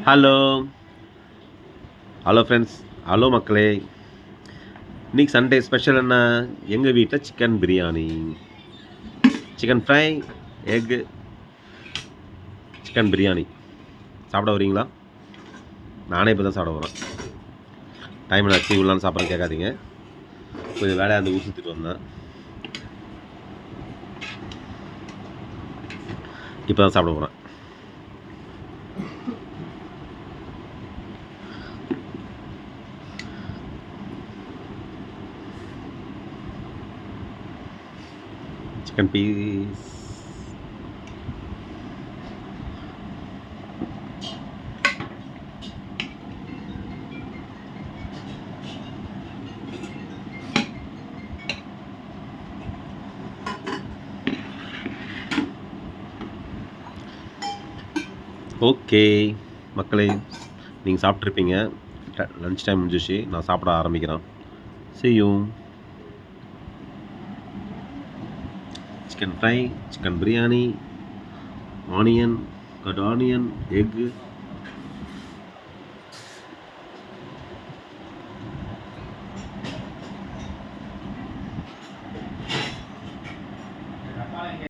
Hello hello friends, hello மக்களே. இன்றைக்கி Sunday special என்ன? எங்கள் வீட்டில் chicken biryani, chicken fry, egg, chicken biryani. சாப்பிட வரீங்களா? நானே இப்போ தான் சாப்பிட வரேன். டைம் ஆச்சு, இவ்வளோ சாப்பிட்றேன்னு கேட்காதீங்க. கொஞ்சம் வேலையாக அந்த ஊர் சுற்றிட்டு வந்தேன். இப்போ தான் சாப்பிட போகிறேன். சிக்கன் பீஸ், ஓகே மக்களே, நீங்கள் சாப்பிட்ருப்பீங்க. லன்ச் டைம் முடிஞ்சிச்சு, நான் சாப்பிட ஆரம்பிக்கிறேன். See you. Chicken fry, chicken biryani, onion, cut onion, egg,